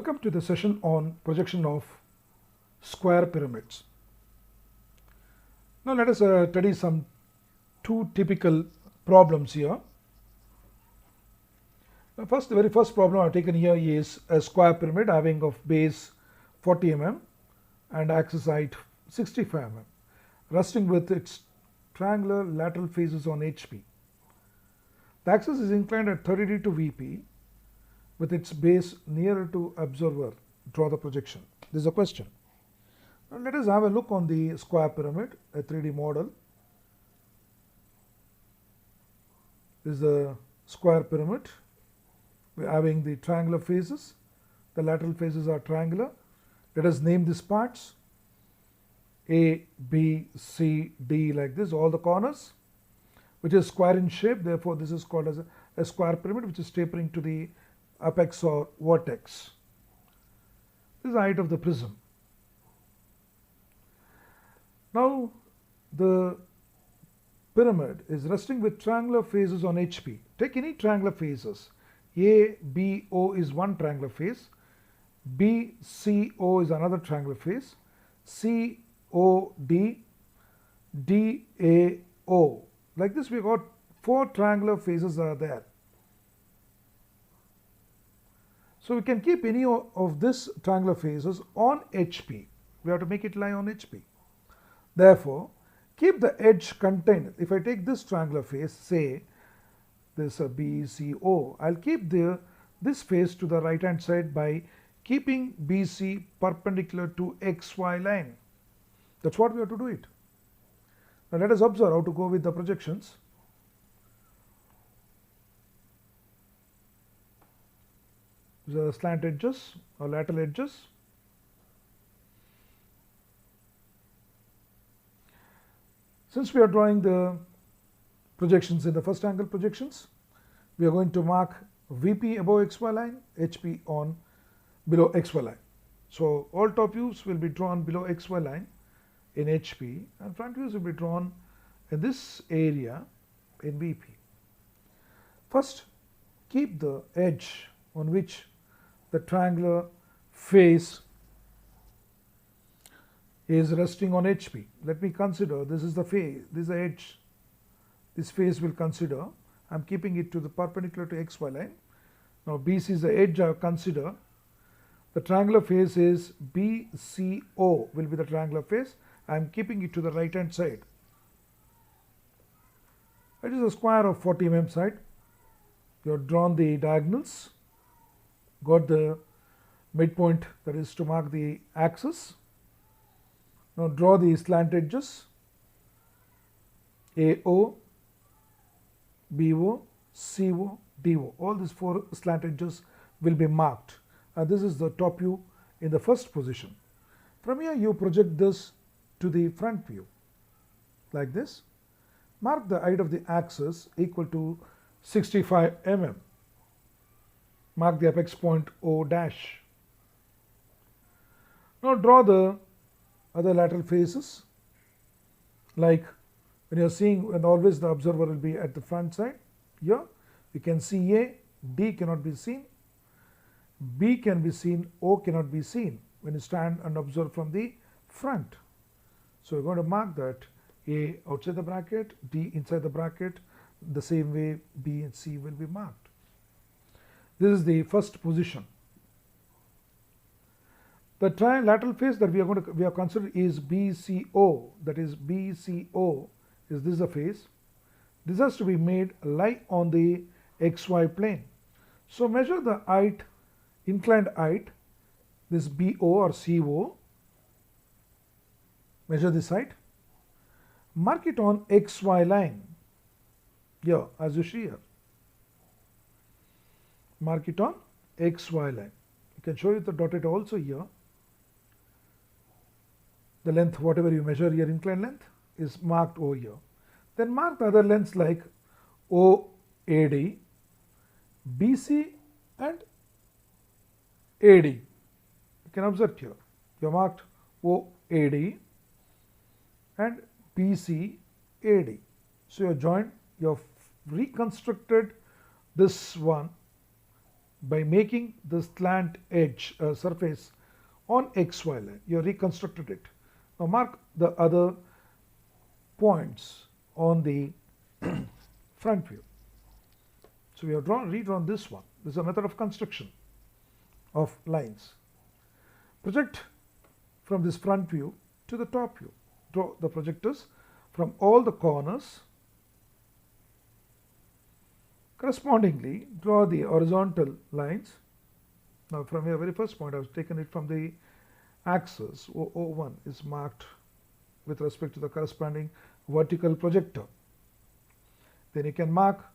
Welcome to the session on projection of square pyramids. Now let us study some two typical problems here. Now the very first problem I have taken here is a square pyramid having of base 40 mm and axis height 65 mm, resting with its triangular lateral faces on HP. The axis is inclined at 30° to VP with its base nearer to observer. Draw the projection. This is a question. Now let us have a look on the square pyramid, a 3D model. This is the square pyramid. We are having the triangular faces. The lateral faces are triangular. Let us name these parts A, B, C, D, like this, all the corners, which is square in shape. Therefore, this is called as a square pyramid, which is tapering to the apex or vertex. This is the height of the prism. Now the pyramid is resting with triangular faces on HP. Take any triangular faces. A, B, O is one triangular face. B, C, O is another triangular face. C, O, D, D, A, O. Like this, we got four triangular faces are there. So we can keep any of this triangular faces on HP. We have to make it lie on HP. Therefore, keep the edge contained. If I take this triangular face, say this B, C, O, I'll keep this face to the right hand side by keeping BC perpendicular to XY line. That's what we have to do it. Now let us observe how to go with the projections. The slant edges or lateral edges. Since we are drawing the projections in the first angle projections, we are going to mark VP above XY line, HP on below XY line. So all top views will be drawn below XY line in HP and front views will be drawn in this area in VP. First, keep the edge on which the triangular face is resting on HP. Let me consider this is the face, this is the edge. This face will consider. I am keeping it to the perpendicular to XY line. Now BC is the edge I have considered. The triangular face is BCO will be the triangular face. I am keeping it to the right hand side. It is a square of 40 mm side. You have drawn the diagonals. Got the midpoint, that is to mark the axis. Now draw the slant edges AO, BO, CO, DO. All these four slant edges will be marked. This is the top view in the first position. From here you project this to the front view like this. Mark the height of the axis equal to 65 mm. Mark the apex point O dash. Now draw the other lateral faces, like when you are seeing, when always the observer will be at the front side. Here you can see A, D cannot be seen, B can be seen, O cannot be seen when you stand and observe from the front. So we are going to mark that A outside the bracket, D inside the bracket. The same way B and C will be marked. This is the first position. The lateral face that we have considered is BCO. That is BCO. Is this the face? This has to be made lie on the XY plane. So measure the height, inclined height. This BO or CO. Measure this height. Mark it on XY line. Here, as you see here. Mark it on XY line. You can show you the dotted also here. The length, whatever you measure here, inclined length, is marked over here. Then mark the other lengths like OAD, BC and AD. You can observe here. You have marked OAD and BCAD. So you have joined, you have reconstructed this one by making the slant edge surface on XY line. You reconstructed it. Now mark the other points on the front view. So we have redrawn this one. This is a method of construction of lines. Project from this front view to the top view. Draw the projectors from all the corners. Correspondingly, draw the horizontal lines. Now from your very first point, I have taken it from the axis. O1 is marked with respect to the corresponding vertical projector. Then you can mark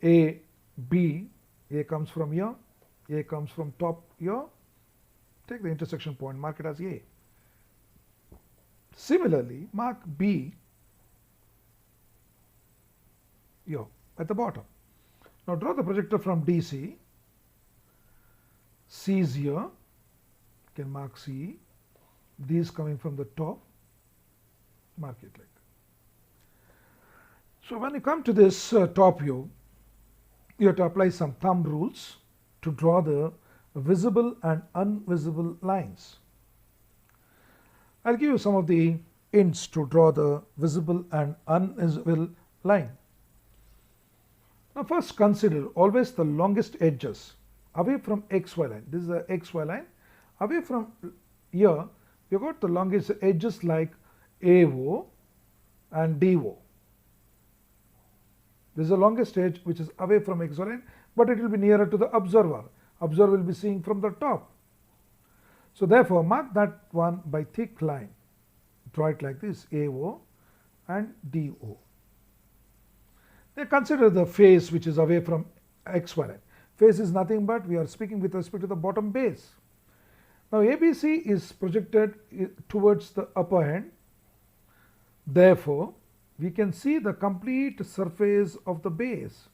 A, B. A comes from here, A comes from top here. Take the intersection point, mark it as A. Similarly, mark B here at the bottom. Now draw the projector from DC. C is here. You can mark C. D is coming from the top. Mark it like that. So when you come to this top view, you have to apply some thumb rules to draw the visible and invisible lines. I'll give you some of the hints to draw the visible and invisible line. Now first consider always the longest edges away from XY line. This is the XY line. Away from here, you got the longest edges like AO and DO. This is the longest edge which is away from XY line, but it will be nearer to the observer. Observer will be seeing from the top. So therefore, mark that one by thick line. Draw it like this, AO and DO. Then consider the face which is away from XY line. Face is nothing but we are speaking with respect to the bottom base. Now ABC is projected towards the upper end. Therefore, we can see the complete surface of the base.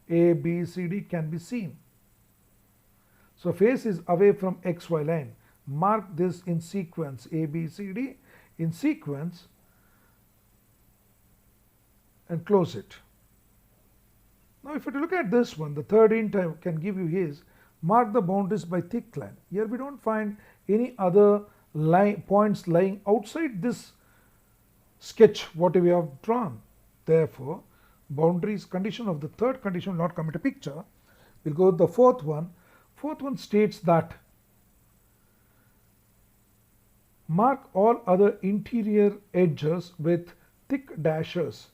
A, B, C, D can be seen. So face is away from XY line. Mark this in sequence, A, B, C, D in sequence and close it. Now if you look at this one, the third hint I can give you is mark the boundaries by thick line. Here we don't find any other points lying outside this sketch what we have drawn. Therefore, boundaries condition of the third condition will not come into picture. We'll go with the fourth one. Fourth one states that mark all other interior edges with thick dashes.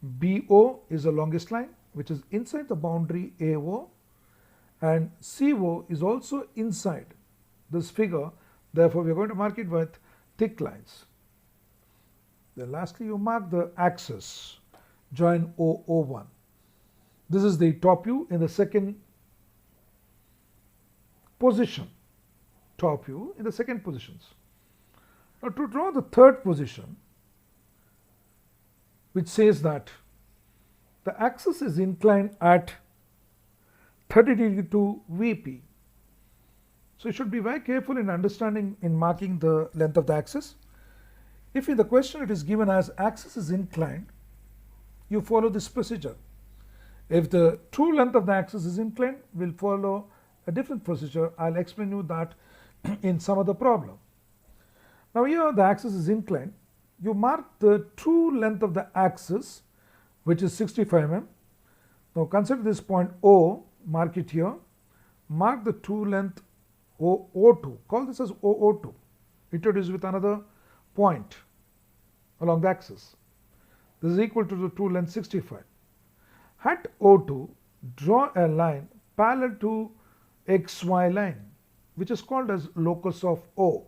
BO is the longest line which is inside the boundary AO, and CO is also inside this figure. Therefore, we are going to mark it with thick lines. Then lastly, you mark the axis. Join OO1. This is the top view in the second position. Top view in the second positions. Now to draw the third position, which says that the axis is inclined at 30 degree to VP. So you should be very careful in understanding in marking the length of the axis. If in the question it is given as axis is inclined, you follow this procedure. If the true length of the axis is inclined, we'll follow a different procedure. I'll explain you that in some other problem. Now here the axis is inclined. You mark the true length of the axis, which is 65 mm. Now consider this point O, mark it here. Mark the true length O2. Call this as OO2. Introduce with another point along the axis. This is equal to the true length 65. At O2, draw a line parallel to XY line, which is called as locus of O.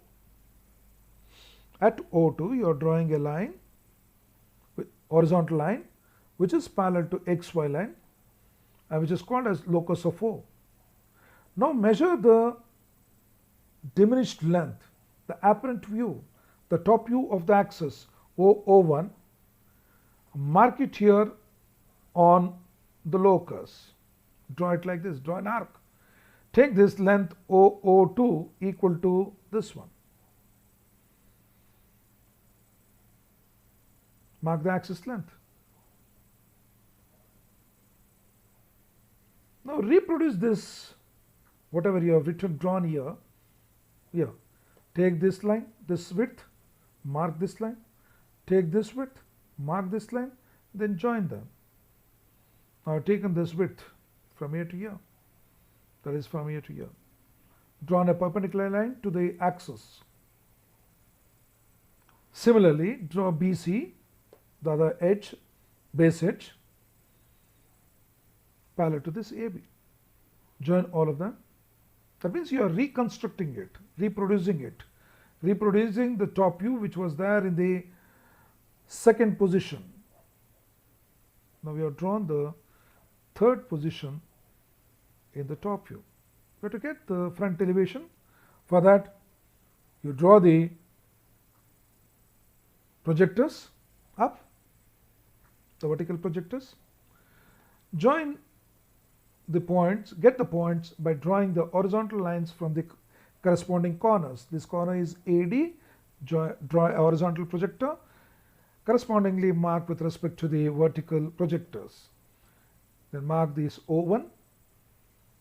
At O2, you are drawing a line, horizontal line, which is parallel to XY line, and which is called as locus of O. Now measure the diminished length, the apparent view, the top view of the axis OO1. Mark it here on the locus. Draw it like this, draw an arc. Take this length OO2 equal to this one. Mark the axis length. Now reproduce this whatever you have drawn here, take this line, this width, mark this line, take this width, mark this line, then join them. Now I've taken this width from here to here, that is from here to here. Drawn a perpendicular line to the axis. Similarly, draw BC, the other edge, base edge, parallel to this AB. Join all of them. That means you are reconstructing it, reproducing the top view which was there in the second position. Now we have drawn the third position in the top view. We have to get the front elevation. For that, you draw the projectors up, the vertical projectors. Join the points, get the points by drawing the horizontal lines from the corresponding corners. This corner is AD, draw a horizontal projector, correspondingly marked with respect to the vertical projectors. Then mark this O1,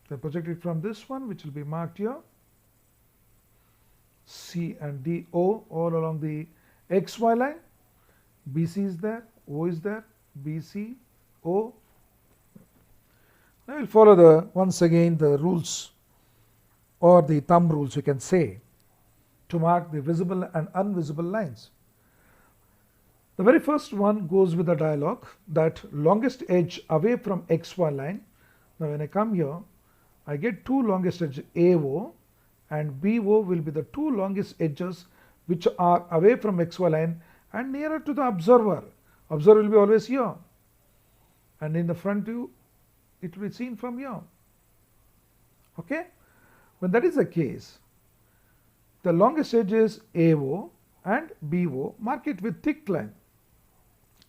then project it from this one, which will be marked here. C and D, O, all along the XY line. BC is there, O is there, BC, O. Now we'll follow once again the rules, or the thumb rules you can say, to mark the visible and invisible lines. The very first one goes with the dialog, that longest edge away from XY line. Now when I come here, I get two longest edges, AO and BO will be the two longest edges which are away from XY line and nearer to the observer. Observer will be always here, and in the front view it will be seen from here. Okay? When that is the case, the longest edge is AO and BO. Mark it with thick line.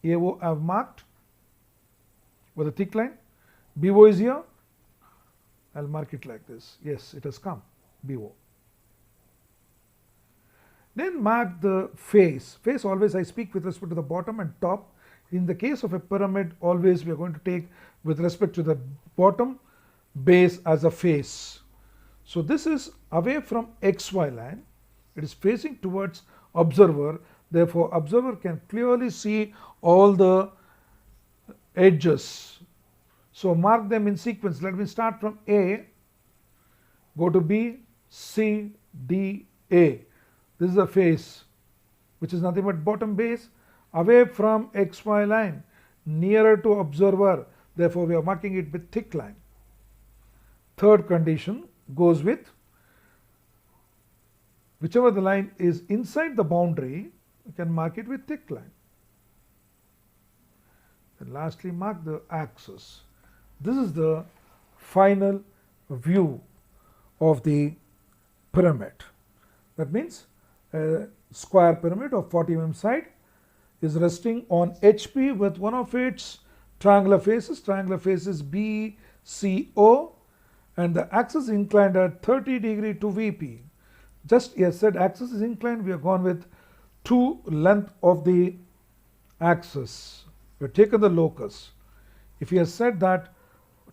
AO I have marked with a thick line. BO is here. I'll mark it like this. Yes, it has come. BO. Then mark the face. Face always I speak with respect to the bottom and top. In the case of a pyramid, always we are going to take with respect to the bottom base as a face. So this is away from XY line. It is facing towards observer. Therefore, observer can clearly see all the edges. So mark them in sequence. Let me start from A, go to B, C, D, A. This is the face, which is nothing but bottom base away from XY line, nearer to observer. Therefore, we are marking it with thick line. Third condition goes with whichever the line is inside the boundary, you can mark it with thick line. And lastly, mark the axis. This is the final view of the pyramid. That means a square pyramid of 40 mm side is resting on HP with one of its triangular faces. Triangular faces BCO, and the axis inclined at 30 degree to VP. Just as said, axis is inclined, we have gone with 2 length of the axis. We have taken the locus. If he has said that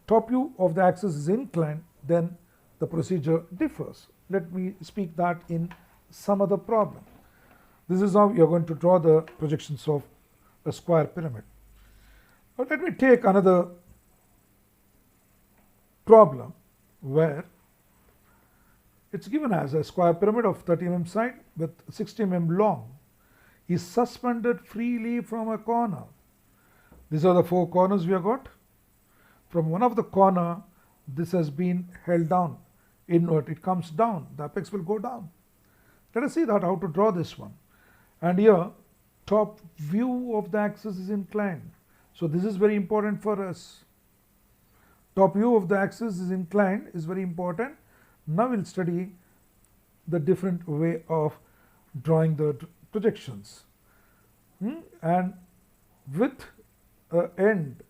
top view of the axis is inclined, then the procedure differs. Let me speak that in some other problem. This is how you are going to draw the projections of a square pyramid. Now let me take another problem where it's given as a square pyramid of 30 mm side with 60 mm long is suspended freely from a corner. These are the 4 corners we have got. From one of the corner, this has been held down inward. It comes down. The apex will go down. Let us see that how to draw this one. And here, top view of the axis is inclined. So this is very important for us. Top view of the axis is inclined is very important. Now we'll study the different way of drawing the projections. And with end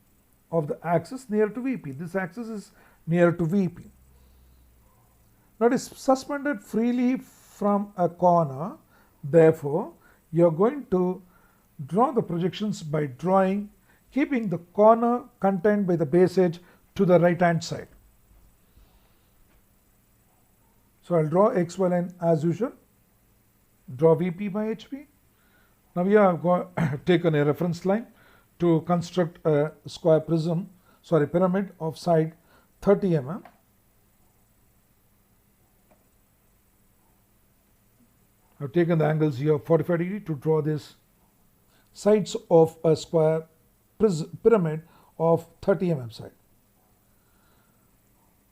of the axis near to VP. This axis is near to VP. Now it is suspended freely from a corner. Therefore, you are going to draw the projections by keeping the corner contained by the base edge to the right hand side. So I'll draw XY line as usual, draw VP by HP. Now we have taken a reference line to construct a square pyramid of side 30 mm. I've taken the angles here 45 degree to draw this sides of a square pyramid of 30 mm side.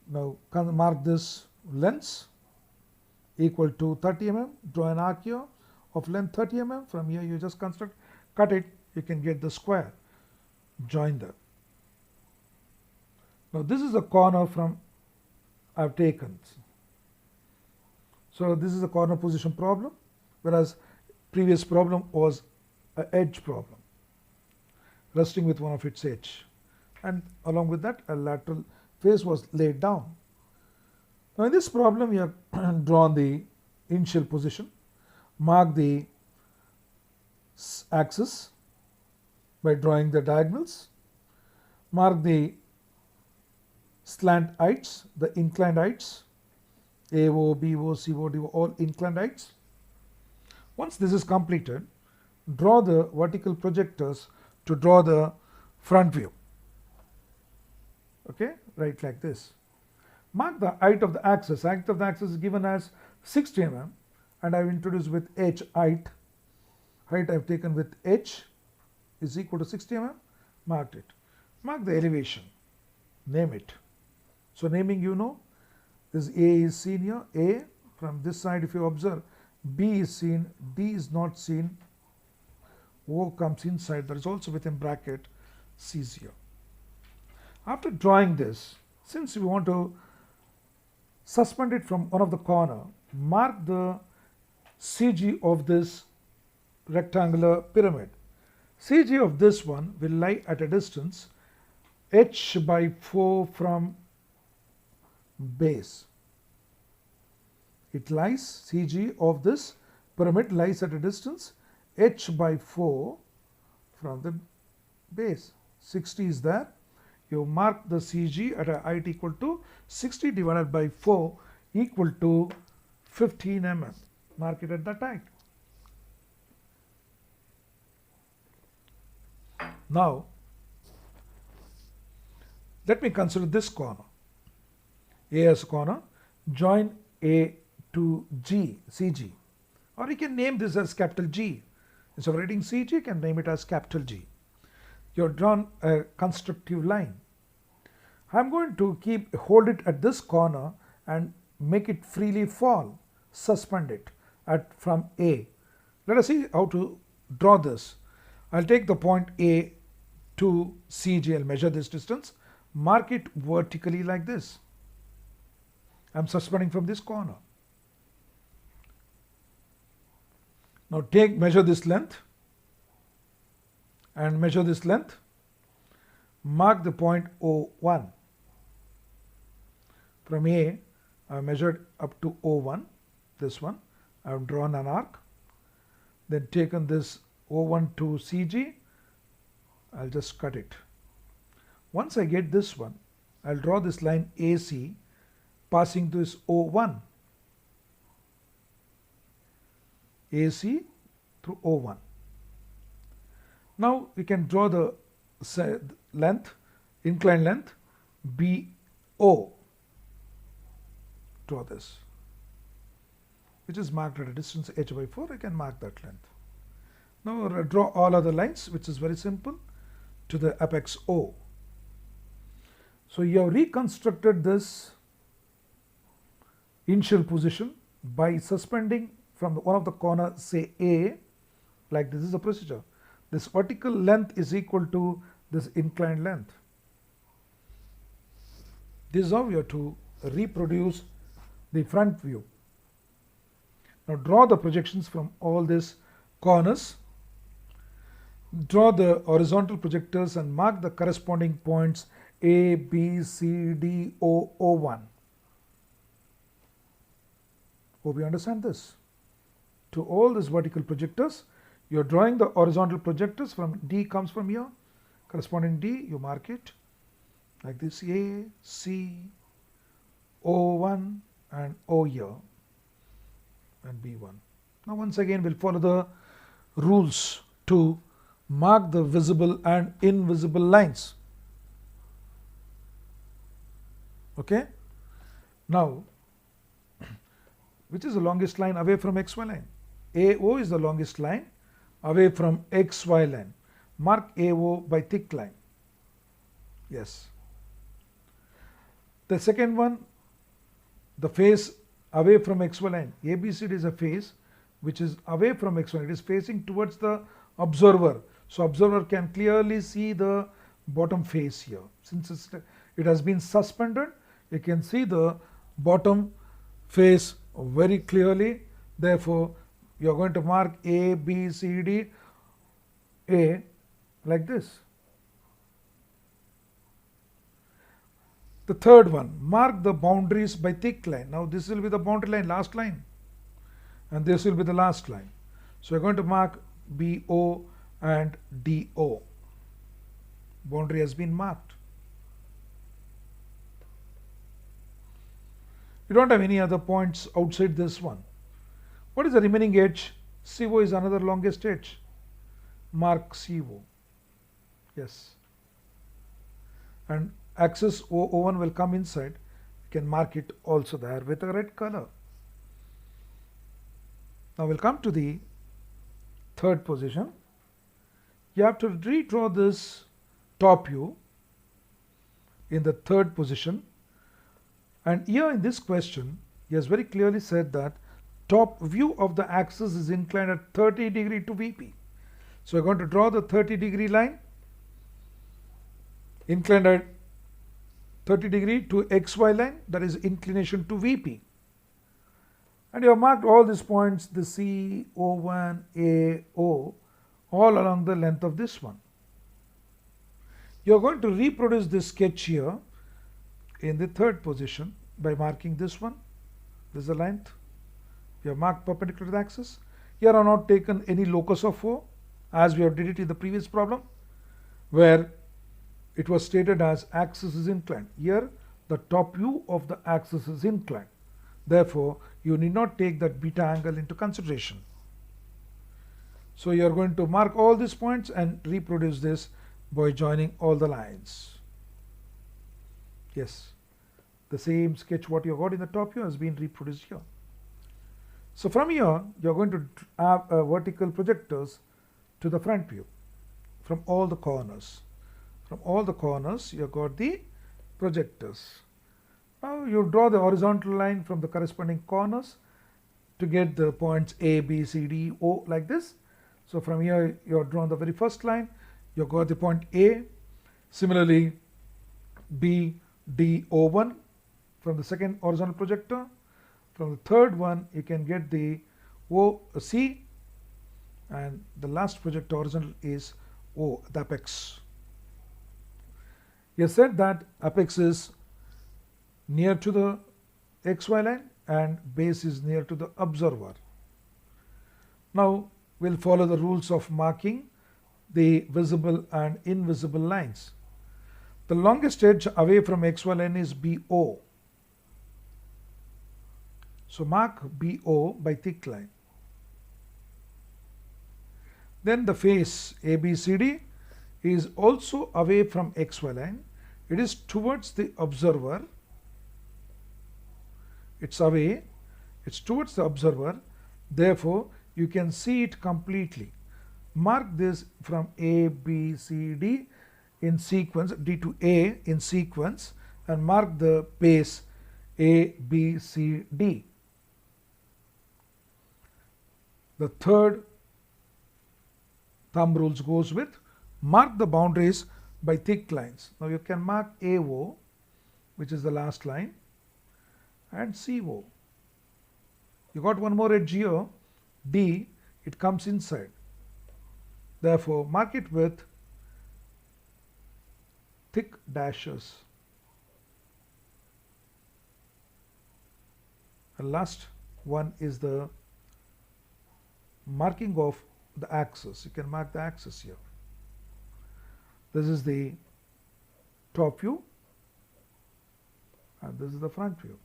Now mark this length equal to 30 mm, draw an arc here of length 30 mm. From here you just cut it, you can get the square, join them. Now this is the corner from I've taken. So this is a corner position problem, whereas previous problem was an edge problem, resting with one of its edge, and along with that a lateral face was laid down. Now in this problem we have drawn the initial position, mark the axis by drawing the diagonals, mark the slant heights, the inclined heights, AO, BO, CO, DO, all inclined heights. Once this is completed, draw the vertical projectors to draw the front view. Okay, right like this. Mark the height of the axis. Height of the axis is given as 60 mm, and I have introduced with H height. Height I have taken with H is equal to 60 mm. Marked it. Mark the elevation. Name it. So naming, you know, this A is seen here. A from this side, if you observe, B is seen, D is not seen, O comes inside. That is also within bracket C is here. After drawing this, since we want to suspend it from one of the corner, mark the CG of this rectangular pyramid. CG of this one will lie at a distance h by 4 from base. It lies, CG of this pyramid lies at a distance h by 4 from the base. 60 is there. You mark the CG at a height equal to 60 divided by 4 equal to 15 mm. Mark it at that height. Now, let me consider this corner. A as a corner, join A to G, CG. Or you can name this as capital G. Instead of writing CG, you can name it as capital G. You have drawn a constructive line. I am going to hold it at this corner and make it freely fall, suspend it from A. Let us see how to draw this. I'll take the point A to CG, I'll measure this distance, mark it vertically like this. I'm suspending from this corner. Now measure this length and measure this length. Mark the point O1. From A, I measured up to O1, this one. I have drawn an arc. Then taken this O1 to CG. I'll just cut it. Once I get this one, I'll draw this line AC passing this O1. AC through O1. Now we can draw the length, inclined length, BO. Draw this, which is marked at a distance h by 4. I can mark that length. Now draw all other lines, which is very simple, to the apex O. So you have reconstructed this initial position by suspending from one of the corner, say A, like this is the procedure. This vertical length is equal to this inclined length. This is how we have to reproduce the front view. Now draw the projections from all these corners. Draw the horizontal projectors and mark the corresponding points A, B, C, D, O, O1. Hope you understand this. To all these vertical projectors, you are drawing the horizontal projectors. From D comes from here, corresponding D, you mark it like this, A, C, O1, and O here and B1. Now once again we'll follow the rules to mark the visible and invisible lines. Okay. Now, which is the longest line away from XY line? AO is the longest line away from XY line. Mark AO by thick line. Yes. The second one, the face away from XY line. ABCD is a face which is away from XY line. It is facing towards the observer. So observer can clearly see the bottom face here. Since it has been suspended, you can see the bottom face very clearly. Therefore, you are going to mark A, B, C, D, A like this. The third one, mark the boundaries by thick line. Now this will be the boundary line, last line, and this will be the last line. So you are going to mark BO and DO. Boundary has been marked. You don't have any other points outside this one. What is the remaining edge? CO is another longest edge. Mark CO. Yes. And axis O1 will come inside. You can mark it also there with a red color. Now we'll come to the third position. You have to redraw this top view in the third position. And here in this question, he has very clearly said that top view of the axis is inclined at 30 degree to VP. So we're going to draw the 30 degree line, inclined at 30 degree to XY line, that is inclination to VP. And you have marked all these points, the C, O1, A, O, all along the length of this one. You are going to reproduce this sketch here in the third position by marking this one. This is the length. You have marked perpendicular to the axis. Here I have not taken any locus of O, as we have did it in the previous problem, where it was stated as axis is inclined. Here the top view of the axis is inclined. Therefore, you need not take that beta angle into consideration. So you are going to mark all these points and reproduce this by joining all the lines. Yes, the same sketch what you got in the top view has been reproduced here. So from here, you are going to have vertical projectors to the front view from all the corners. From all the corners, you have got the projectors. Now you draw the horizontal line from the corresponding corners to get the points A, B, C, D, O like this. So from here, you have drawn the very first line. You have got the point A. Similarly, B, D, O1 from the second horizontal projector. From the third one, you can get the O, C, and the last projector horizontal is O, the apex. You said that apex is near to the XY line and base is near to the observer. Now we'll follow the rules of marking the visible and invisible lines. The longest edge away from XY line is BO. So mark BO by thick line. Then the face ABCD is also away from XY line. It is towards the observer. It's away. It's towards the observer. Therefore, you can see it completely. Mark this from A, B, C, D in sequence, D to A in sequence, and mark the base A, B, C, D. The third thumb rules goes with mark the boundaries by thick lines. Now you can mark AO, which is the last line, and CO. You got one more edge here, D, it comes inside. Therefore, mark it with thick dashes. And last one is the marking of the axis. You can mark the axis here. This is the top view and this is the front view.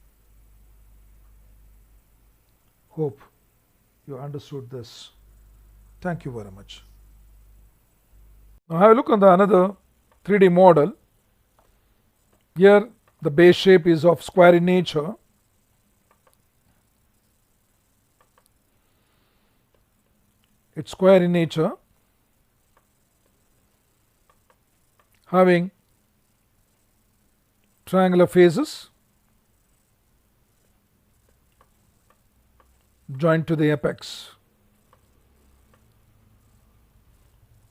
Hope you understood this. Thank you very much. Now have a look on the another 3D model. Here the base shape is of square in nature. It's square in nature, having triangular faces joined to the apex.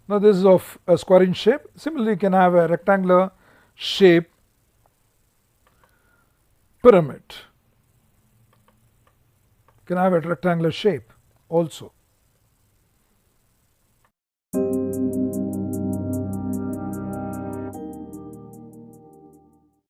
Now this is of a square in shape. Similarly, you can have a rectangular shape pyramid. You can have a rectangular shape also.